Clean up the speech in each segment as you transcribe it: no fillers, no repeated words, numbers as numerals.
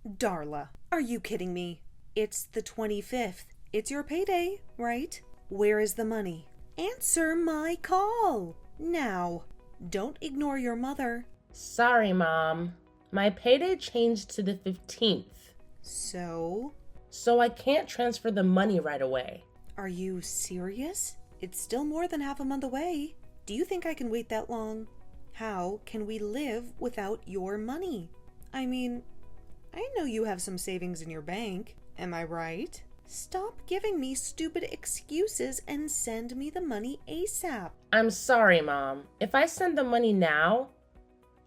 Darla, are you kidding me? It's the 25th. It's your payday, right? Where is the money? Answer my call now. Don't ignore your mother. Sorry, Mom. My payday changed to the 15th. So I can't transfer the money right away. are you serious? It's still more than half a month away. Do you think I can wait that long? How can we live without your money? I mean, I know you have some savings in your bank. Am I right? Stop giving me stupid excuses and send me the money ASAP. I'm sorry, Mom. If I send the money now,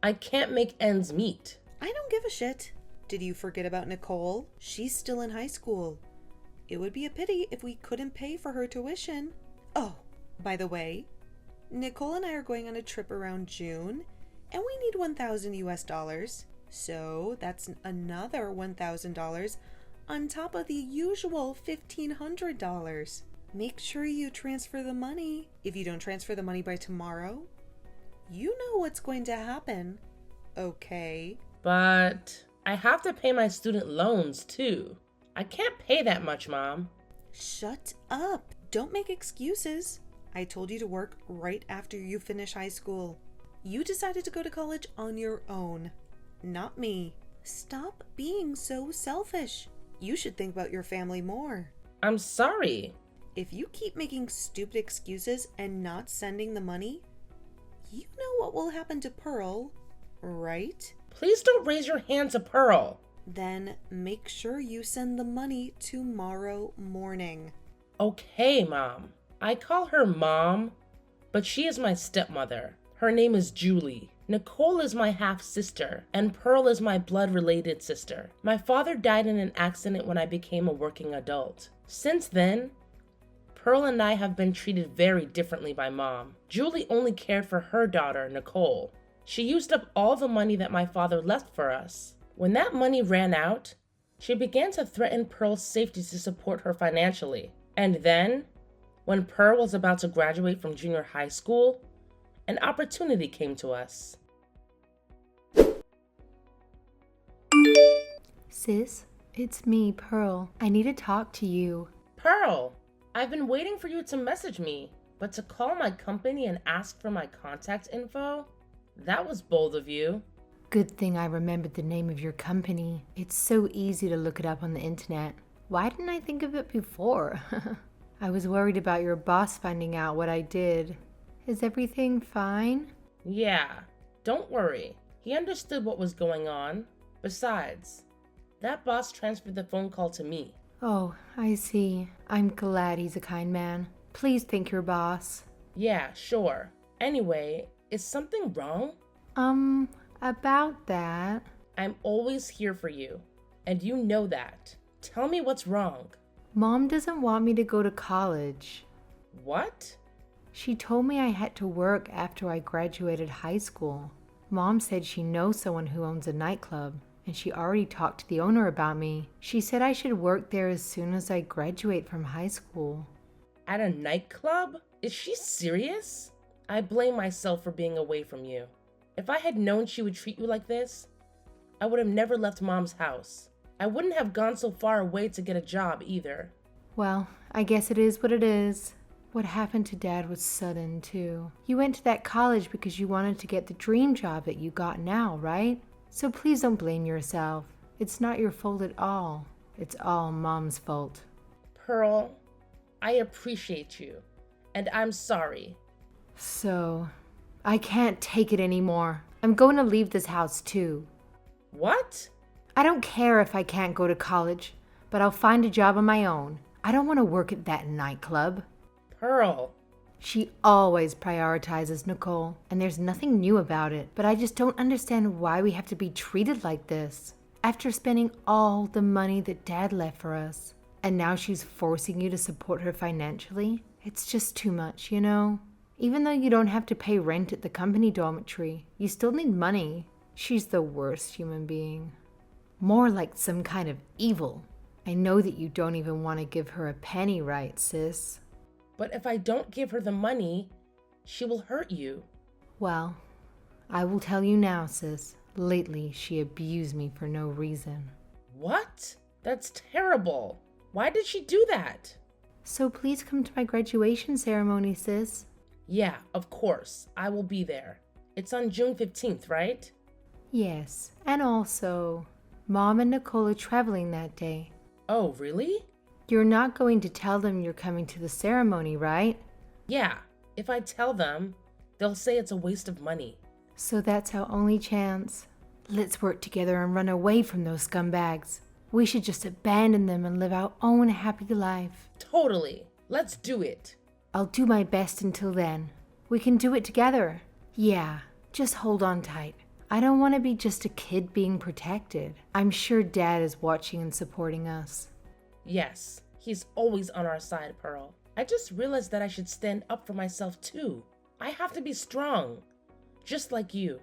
I can't make ends meet. I don't give a shit. Did you forget about Nicole? She's still in high school. It would be a pity if we couldn't pay for her tuition. Oh, by the way, Nicole and I are going on a trip around June, and we need $1,000 US. So that's another $1,000 on top of the usual $1,500. Make sure you transfer the money. If you don't transfer the money by tomorrow, you know what's going to happen. Okay? But I have to pay my student loans too. I can't pay that much, Mom. Shut up. Don't make excuses. I told you to work right after you finish high school. You decided to go to college on your own, not me. Stop being so selfish. You should think about your family more. I'm sorry. If you keep making stupid excuses and not sending the money, you know what will happen to Pearl, right? Please don't raise your hand to Pearl. Then make sure you send the money tomorrow morning. Okay, Mom. I call her Mom, but she is my stepmother. Her name is Julie. Nicole is my half-sister, and Pearl is my blood-related sister. My father died in an accident when I became a working adult. Since then, Pearl and I have been treated very differently by Mom. Julie only cared for her daughter, Nicole. She used up all the money that my father left for us. When that money ran out, she began to threaten Pearl's safety to support her financially. And then, when Pearl was about to graduate from junior high school, an opportunity came to us. Sis, it's me, Pearl. I need to talk to you. Pearl, I've been waiting for you to message me, but to call my company and ask for my contact info? That was bold of you. Good thing I remembered the name of your company. It's so easy to look it up on the internet. Why didn't I think of it before? I was worried about your boss finding out what I did. Is everything fine? Yeah, don't worry. He understood what was going on. Besides, that boss transferred the phone call to me. Oh, I see. I'm glad he's a kind man. Please thank your boss. Yeah, sure. Anyway, is something wrong? About that. I'm always here for you, and you know that. Tell me what's wrong. Mom doesn't want me to go to college. What? She told me I had to work after I graduated high school. Mom said she knows someone who owns a nightclub, and she already talked to the owner about me. She said I should work there as soon as I graduate from high school. At a nightclub? Is she serious? I blame myself for being away from you. If I had known she would treat you like this, I would have never left Mom's house. I wouldn't have gone so far away to get a job either. Well, I guess it is what it is. What happened to Dad was sudden, too. You went to that college because you wanted to get the dream job that you got now, right? So please don't blame yourself. It's not your fault at all. It's all Mom's fault. Pearl, I appreciate you, and I'm sorry. So, I can't take it anymore. I'm going to leave this house, too. What? I don't care if I can't go to college, but I'll find a job on my own. I don't want to work at that nightclub. Pearl. She always prioritizes Nicole, and there's nothing new about it, but I just don't understand why we have to be treated like this. After spending all the money that Dad left for us, and now she's forcing you to support her financially? It's just too much, you know? Even though you don't have to pay rent at the company dormitory, you still need money. She's the worst human being. More like some kind of evil. I know that you don't even want to give her a penny, right, sis? But if I don't give her the money, she will hurt you. Well, I will tell you now, sis. Lately, she abused me for no reason. What? That's terrible. Why did she do that? So please come to my graduation ceremony, sis. Yeah, of course. I will be there. It's on June 15th, right? Yes, and also, Mom and Nicole are traveling that day. Oh, really? You're not going to tell them you're coming to the ceremony, right? Yeah, if I tell them, they'll say it's a waste of money. So that's our only chance. Let's work together and run away from those scumbags. We should just abandon them and live our own happy life. Totally. Let's do it. I'll do my best until then. We can do it together. Yeah, just hold on tight. I don't want to be just a kid being protected. I'm sure Dad is watching and supporting us. Yes, he's always on our side, Pearl. I just realized that I should stand up for myself too. I have to be strong, just like you.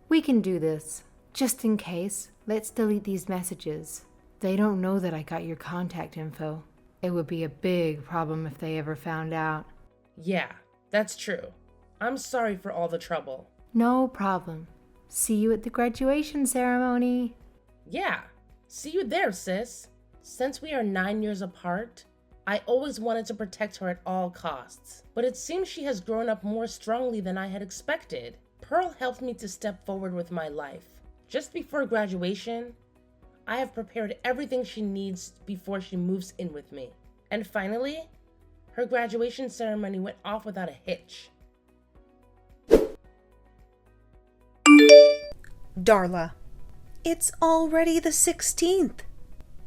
We can do this. Just in case, let's delete these messages. They don't know that I got your contact info. It would be a big problem if they ever found out. Yeah, that's true. I'm sorry for all the trouble. No problem. See you at the graduation ceremony. Yeah, see you there, sis. Since we are 9 years apart, I always wanted to protect her at all costs. But it seems she has grown up more strongly than I had expected. Pearl helped me to step forward with my life. Just before graduation, I have prepared everything she needs before she moves in with me. And finally, her graduation ceremony went off without a hitch. Darla, it's already the 16th.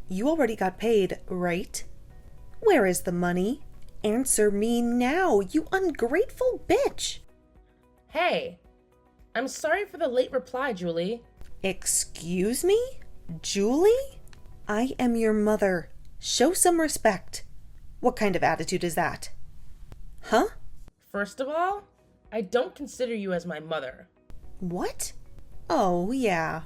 You already got paid, right? Where is the money? Answer me now, you ungrateful bitch! Hey, I'm sorry for the late reply, Julie. Excuse me? Julie? I am your mother. Show some respect. What kind of attitude is that? Huh? First of all, I don't consider you as my mother. What? Oh, yeah.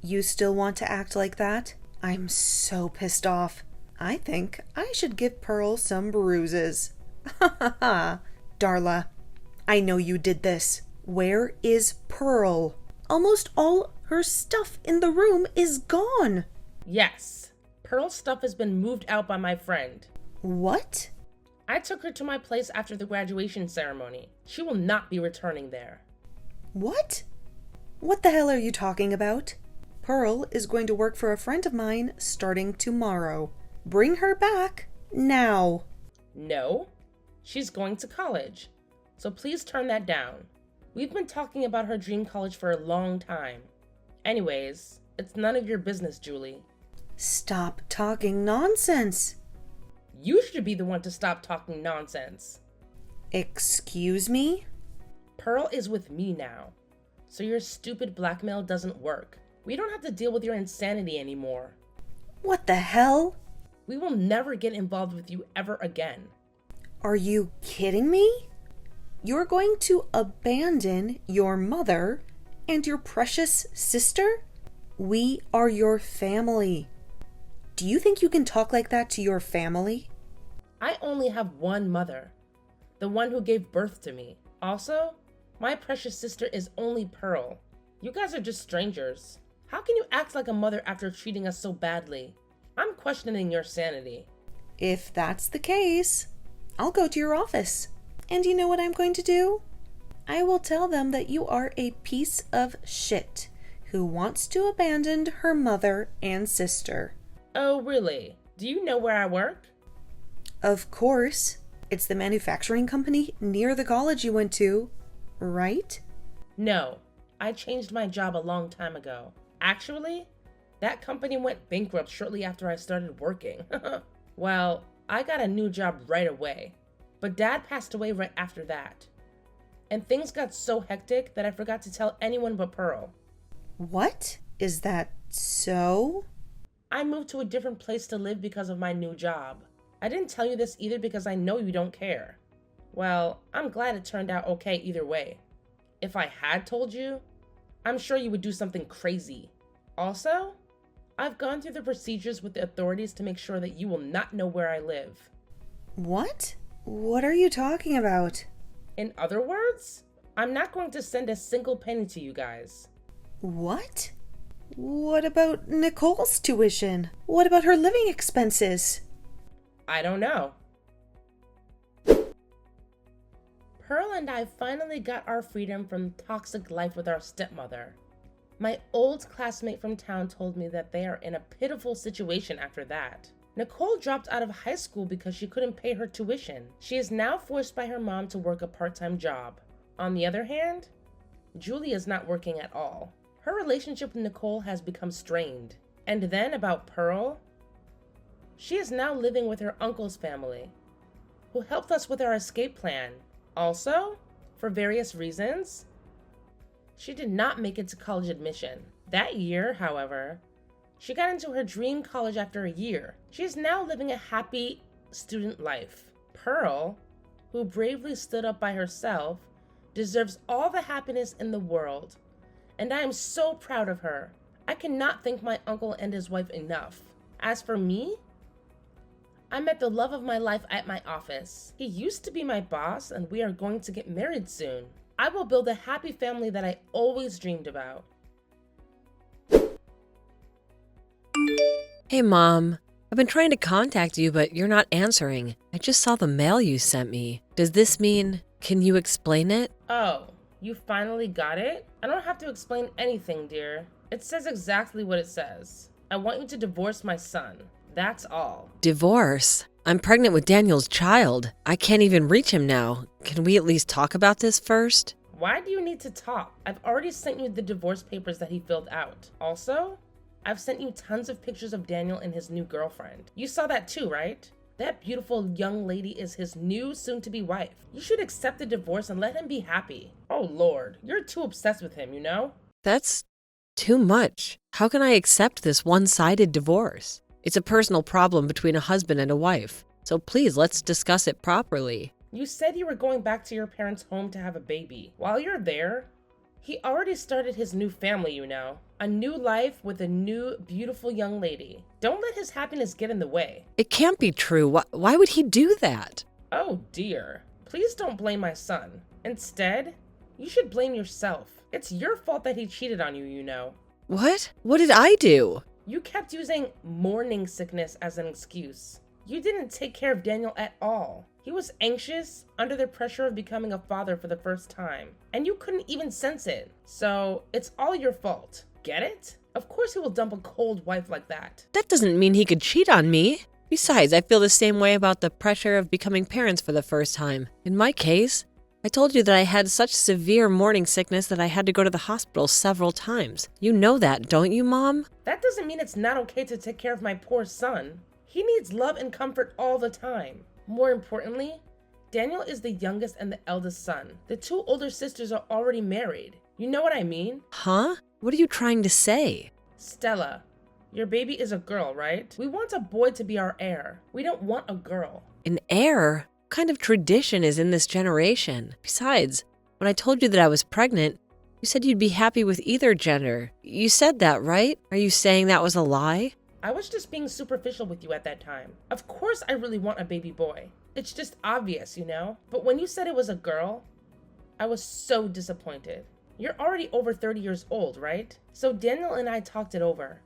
You still want to act like that? I'm so pissed off. I think I should give Pearl some bruises. Ha ha ha. Darla, I know you did this. Where is Pearl? Almost all her stuff in the room is gone. Yes, Pearl's stuff has been moved out by my friend. What? I took her to my place after the graduation ceremony. She will not be returning there. What? What the hell are you talking about? Pearl is going to work for a friend of mine starting tomorrow. Bring her back now. No, she's going to college. So please turn that down. We've been talking about her dream college for a long time. Anyways, it's none of your business, Julie. Stop talking nonsense. You should be the one to stop talking nonsense. Excuse me? Pearl is with me now, so your stupid blackmail doesn't work. We don't have to deal with your insanity anymore. What the hell? We will never get involved with you ever again. Are you kidding me? You're going to abandon your mother and your precious sister? We are your family. Do you think you can talk like that to your family? I only have one mother, the one who gave birth to me. Also, my precious sister is only Pearl. You guys are just strangers. How can you act like a mother after treating us so badly? I'm questioning your sanity. If that's the case, I'll go to your office. And you know what I'm going to do? I will tell them that you are a piece of shit who wants to abandon her mother and sister. Oh, really? Do you know where I work? Of course. It's the manufacturing company near the college you went to, right? No, I changed my job a long time ago. Actually, that company went bankrupt shortly after I started working. Well, I got a new job right away, but Dad passed away right after that. And things got so hectic that I forgot to tell anyone but Pearl. What? Is that so? I moved to a different place to live because of my new job. I didn't tell you this either because I know you don't care. Well, I'm glad it turned out okay either way. If I had told you, I'm sure you would do something crazy. Also, I've gone through the procedures with the authorities to make sure that you will not know where I live. What? What are you talking about? In other words, I'm not going to send a single penny to you guys. What? What about Nicole's tuition? What about her living expenses? I don't know. Pearl and I finally got our freedom from toxic life with our stepmother. My old classmate from town told me that they are in a pitiful situation after that. Nicole dropped out of high school because she couldn't pay her tuition. She is now forced by her mom to work a part-time job. On the other hand, Julie is not working at all. Her relationship with Nicole has become strained. And then about Pearl, she is now living with her uncle's family, who helped us with our escape plan. Also, for various reasons, she did not make it to college admission. That year, however, she got into her dream college after a year. She is now living a happy student life. Pearl, who bravely stood up by herself, deserves all the happiness in the world, and I am so proud of her. I cannot thank my uncle and his wife enough. As for me, I met the love of my life at my office. He used to be my boss, and we are going to get married soon. I will build a happy family that I always dreamed about. Hey, Mom. I've been trying to contact you, but you're not answering. I just saw the mail you sent me. Does this mean... Can you explain it? Oh, you finally got it? I don't have to explain anything, dear. It says exactly what it says. I want you to divorce my son. That's all. Divorce? I'm pregnant with Daniel's child. I can't even reach him now. Can we at least talk about this first? Why do you need to talk? I've already sent you the divorce papers that he filled out. Also, I've sent you tons of pictures of Daniel and his new girlfriend. You saw that too, right? That beautiful young lady is his new soon-to-be wife. You should accept the divorce and let him be happy. Oh Lord, you're too obsessed with him, you know? That's too much. How can I accept this one-sided divorce? It's a personal problem between a husband and a wife. So please, let's discuss it properly. You said you were going back to your parents' home to have a baby. While you're there, he already started his new family, you know. A new life with a new, beautiful young lady. Don't let his happiness get in the way. It can't be true. Why would he do that? Oh dear. Please don't blame my son. Instead, you should blame yourself. It's your fault that he cheated on you, you know. What? What did I do? You kept using morning sickness as an excuse. You didn't take care of Daniel at all. He was anxious, under the pressure of becoming a father for the first time, and you couldn't even sense it. So, it's all your fault. Get it? Of course he will dump a cold wife like that. That doesn't mean he could cheat on me. Besides, I feel the same way about the pressure of becoming parents for the first time. In my case, I told you that I had such severe morning sickness that I had to go to the hospital several times. You know that, don't you, Mom? That doesn't mean it's not okay to take care of my poor son. He needs love and comfort all the time. More importantly, Daniel is the youngest and the eldest son. The two older sisters are already married. You know what I mean? Huh? What are you trying to say? Stella, your baby is a girl, right? We want a boy to be our heir. We don't want a girl. An heir? What kind of tradition is in this generation? Besides, when I told you that I was pregnant, you said you'd be happy with either gender. You said that, right? Are you saying that was a lie? I was just being superficial with you at that time. Of course I really want a baby boy. It's just obvious, you know? But when you said it was a girl, I was so disappointed. You're already over 30 years old, right? So Daniel and I talked it over.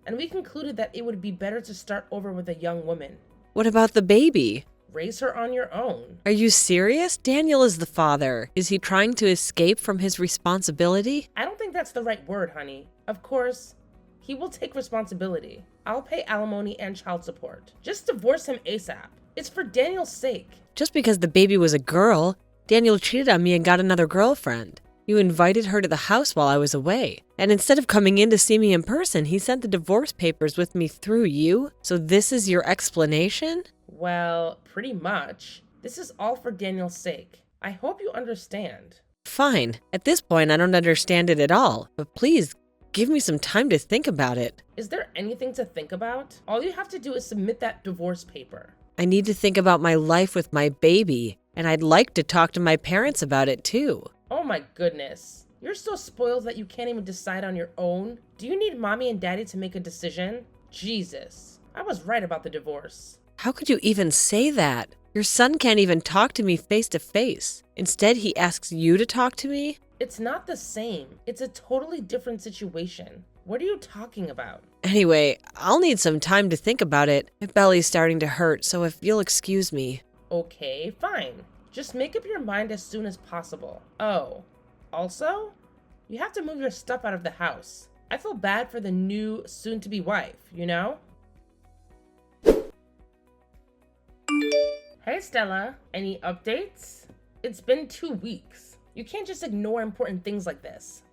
And we concluded that it would be better to start over with a young woman. What about the baby? Raise her on your own. Are you serious? Daniel is the father. Is he trying to escape from his responsibility? I don't think that's the right word, honey. Of course, he will take responsibility. I'll pay alimony and child support. Just divorce him ASAP. It's for Daniel's sake. Just because the baby was a girl, Daniel cheated on me and got another girlfriend. You invited her to the house while I was away. And instead of coming in to see me in person, he sent the divorce papers with me through you? So this is your explanation? Well, pretty much. This is all for Daniel's sake. I hope you understand. Fine. At this point, I don't understand it at all. But please, give me some time to think about it. Is there anything to think about? All you have to do is submit that divorce paper. I need to think about my life with my baby. And I'd like to talk to my parents about it too. Oh my goodness. You're so spoiled that you can't even decide on your own? Do you need mommy and daddy to make a decision? Jesus. I was right about the divorce. How could you even say that? Your son can't even talk to me face to face. Instead, he asks you to talk to me? It's not the same. It's a totally different situation. What are you talking about? Anyway, I'll need some time to think about it. My belly's starting to hurt, so if you'll excuse me. Okay, fine. Just make up your mind as soon as possible. Oh, also, you have to move your stuff out of the house. I feel bad for the new soon-to-be wife, you know? Hey Stella, any updates? It's been 2 weeks. You can't just ignore important things like this.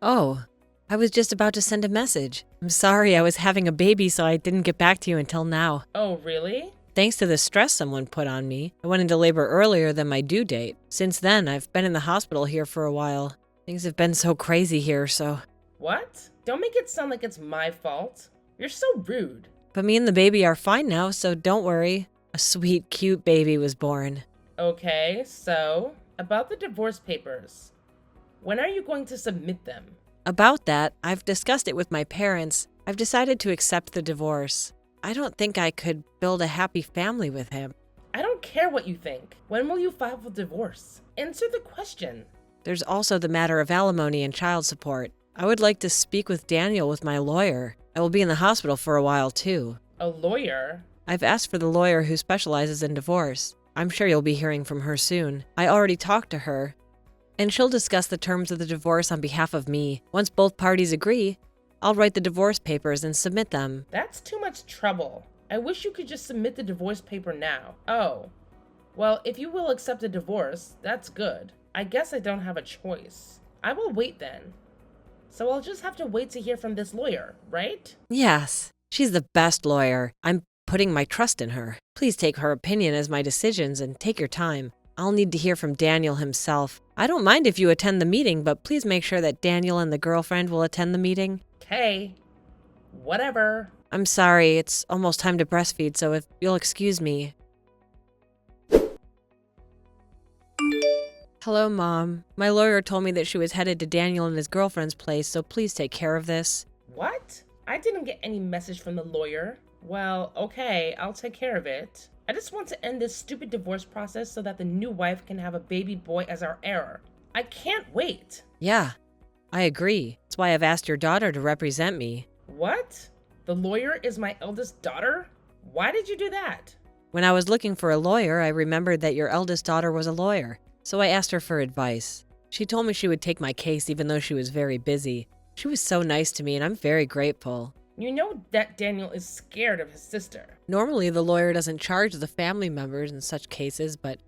Oh, I was just about to send a message. I'm sorry, I was having a baby, so I didn't get back to you until now. Oh, really? Thanks to the stress someone put on me, I went into labor earlier than my due date. Since then, I've been in the hospital here for a while. Things have been so crazy here, so... What? Don't make it sound like it's my fault. You're so rude. But me and the baby are fine now, so don't worry. A sweet, cute baby was born. Okay, so, about the divorce papers. When are you going to submit them? About that, I've discussed it with my parents. I've decided to accept the divorce. I don't think I could build a happy family with him. I don't care what you think. When will you file for divorce? Answer the question. There's also the matter of alimony and child support. I would like to speak with Daniel with my lawyer. I will be in the hospital for a while, too. A lawyer? I've asked for the lawyer who specializes in divorce. I'm sure you'll be hearing from her soon. I already talked to her, and she'll discuss the terms of the divorce on behalf of me. Once both parties agree, I'll write the divorce papers and submit them. That's too much trouble. I wish you could just submit the divorce paper now. Oh. Well, if you will accept a divorce, that's good. I guess I don't have a choice. I will wait then. So I'll just have to wait to hear from this lawyer, right? Yes, she's the best lawyer. I'm putting my trust in her. Please take her opinion as my decisions and take your time. I'll need to hear from Daniel himself. I don't mind if you attend the meeting, but please make sure that Daniel and the girlfriend will attend the meeting. Okay. Whatever. I'm sorry, it's almost time to breastfeed, so if you'll excuse me. Hello, Mom. My lawyer told me that she was headed to Daniel and his girlfriend's place, so please take care of this. What? I didn't get any message from the lawyer. Well, okay, I'll take care of it. I just want to end this stupid divorce process so that the new wife can have a baby boy as our heir. I can't wait. Yeah, I agree. That's why I've asked your daughter to represent me. What? The lawyer is my eldest daughter? Why did you do that? When I was looking for a lawyer, I remembered that your eldest daughter was a lawyer, so I asked her for advice. She told me she would take my case even though she was very busy. She was so nice to me, and I'm very grateful. You know that Daniel is scared of his sister. Normally, the lawyer doesn't charge the family members in such cases, but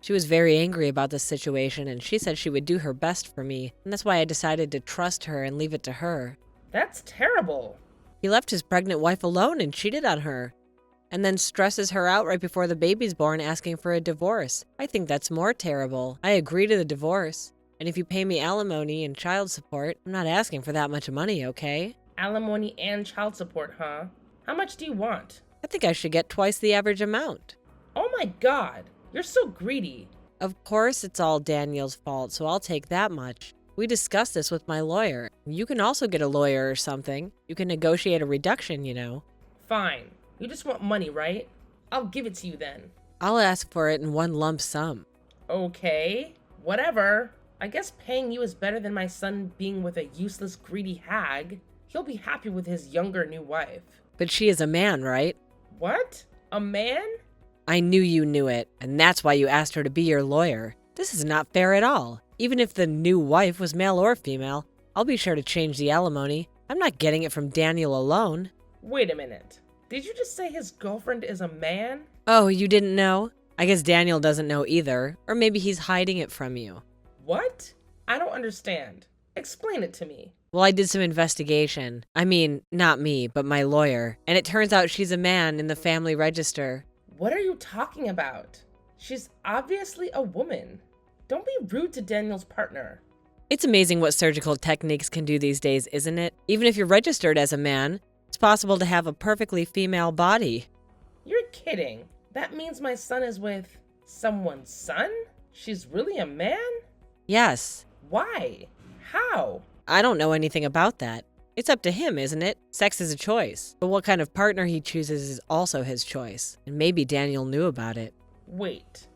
she was very angry about the situation, and she said she would do her best for me, and that's why I decided to trust her and leave it to her. That's terrible. He left his pregnant wife alone and cheated on her, and then stresses her out right before the baby's born asking for a divorce. I think that's more terrible. I agree to the divorce, and if you pay me alimony and child support, I'm not asking for that much money, okay? Alimony and child support, huh? How much do you want? I think I should get twice the average amount. Oh my god, you're so greedy. Of course it's all Daniel's fault, so I'll take that much. We discussed this with my lawyer. You can also get a lawyer or something. You can negotiate a reduction, you know. Fine. You just want money, right? I'll give it to you then. I'll ask for it in one lump sum. Okay, whatever. I guess paying you is better than my son being with a useless, greedy hag. He'll be happy with his younger new wife. But she is a man, right? What? A man? I knew you knew it, and that's why you asked her to be your lawyer. This is not fair at all. Even if the new wife was male or female, I'll be sure to change the alimony. I'm not getting it from Daniel alone. Wait a minute. Did you just say his girlfriend is a man? Oh, you didn't know? I guess Daniel doesn't know either, or maybe he's hiding it from you. What? I don't understand. Explain it to me. Well, I did some investigation. I mean, not me, but my lawyer. And it turns out she's a man in the family register. What are you talking about? She's obviously a woman. Don't be rude to Daniel's partner. It's amazing what surgical techniques can do these days, isn't it? Even if you're registered as a man, it's possible to have a perfectly female body. You're kidding. That means my son is with someone's son? She's really a man? Yes. Why? How? I don't know anything about that. It's up to him, isn't it? Sex is a choice. But what kind of partner he chooses is also his choice. And maybe Daniel knew about it. Wait.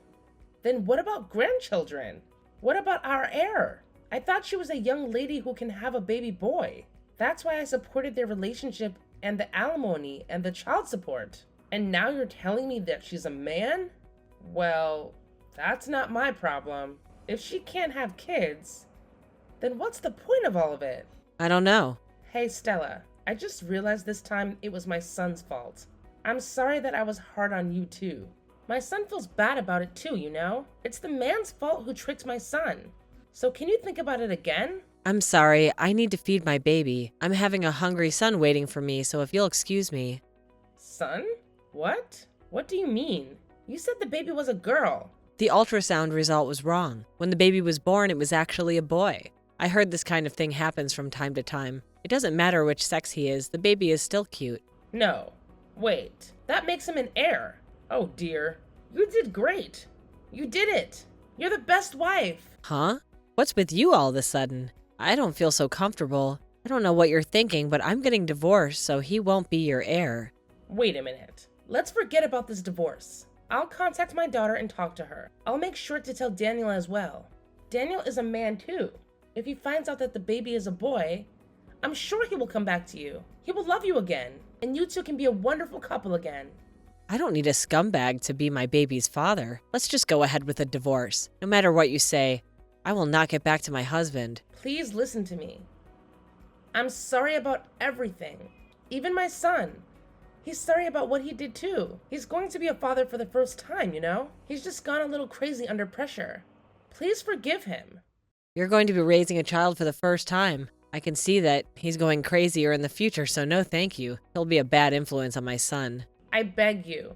Then what about grandchildren? What about our heir? I thought she was a young lady who can have a baby boy. That's why I supported their relationship and the alimony and the child support. And now you're telling me that she's a man? Well, that's not my problem. If she can't have kids, then what's the point of all of it? I don't know. Hey, Stella, I just realized this time it was my son's fault. I'm sorry that I was hard on you too. My son feels bad about it too, you know? It's the man's fault who tricked my son. So can you think about it again? I'm sorry, I need to feed my baby. I'm having a hungry son waiting for me, so if you'll excuse me. Son? What? What do you mean? You said the baby was a girl. The ultrasound result was wrong. When the baby was born, it was actually a boy. I heard this kind of thing happens from time to time. It doesn't matter which sex he is, the baby is still cute. No. Wait. That makes him an heir. Oh dear. You did great. You did it. You're the best wife. Huh? What's with you all of a sudden? I don't feel so comfortable. I don't know what you're thinking, but I'm getting divorced, so he won't be your heir. Wait a minute. Let's forget about this divorce. I'll contact my daughter and talk to her. I'll make sure to tell Daniel as well. Daniel is a man too. If he finds out that the baby is a boy, I'm sure he will come back to you. He will love you again, and you two can be a wonderful couple again. I don't need a scumbag to be my baby's father. Let's just go ahead with a divorce. No matter what you say, I will not get back to my husband. Please listen to me. I'm sorry about everything. Even my son. He's sorry about what he did too. He's going to be a father for the first time, you know? He's just gone a little crazy under pressure. Please forgive him. You're going to be raising a child for the first time. I can see that he's going crazier in the future, so no thank you. He'll be a bad influence on my son. I beg you.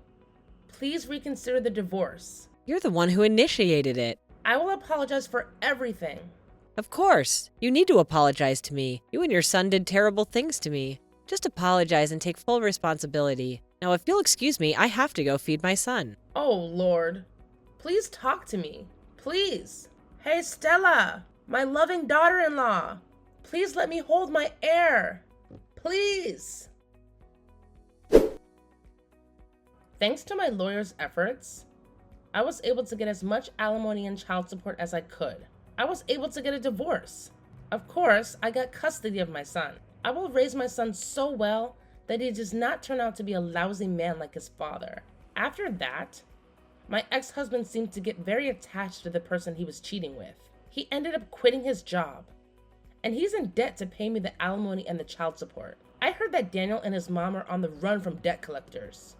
Please reconsider the divorce. You're the one who initiated it. I will apologize for everything. Of course. You need to apologize to me. You and your son did terrible things to me. Just apologize and take full responsibility. Now, if you'll excuse me, I have to go feed my son. Oh, Lord. Please talk to me. Please. Hey, Stella, my loving daughter-in-law. Please let me hold my heir. Please. Thanks to my lawyer's efforts, I was able to get as much alimony and child support as I could. I was able to get a divorce. Of course, I got custody of my son. I will raise my son so well that he does not turn out to be a lousy man like his father. After that, my ex-husband seemed to get very attached to the person he was cheating with. He ended up quitting his job, and he's in debt to pay me the alimony and the child support. I heard that Daniel and his mom are on the run from debt collectors.